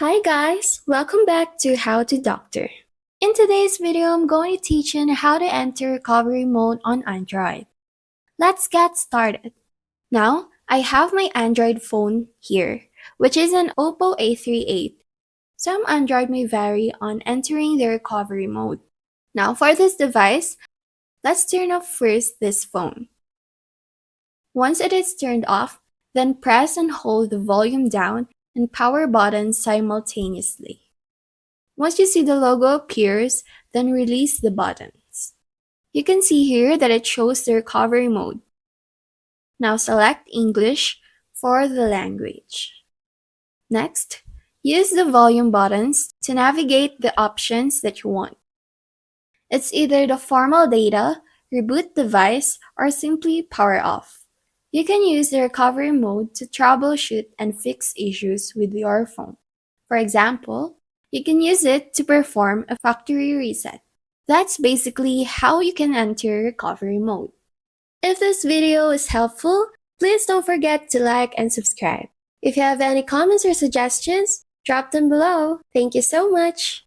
Hi guys, welcome back to How to Doctor. In today's video, I'm going to teach you how to enter recovery mode on Android. Let's get started. Now, I have my Android phone here, which is an OPPO A38. Some Android may vary on entering the recovery mode. Now, for this device, let's turn off first this phone. Once it is turned off, then press and hold the volume down and power buttons simultaneously. Once you see the logo appears, then release the buttons. You can see here that it shows the recovery mode. Now select English for the language. Next, use the volume buttons to navigate the options that you want. It's either the formal data, reboot device, or simply power off. You can use the recovery mode to troubleshoot and fix issues with your phone. For example, you can use it to perform a factory reset. That's basically how you can enter recovery mode. If this video is helpful, please don't forget to like and subscribe. If you have any comments or suggestions, drop them below. Thank you so much!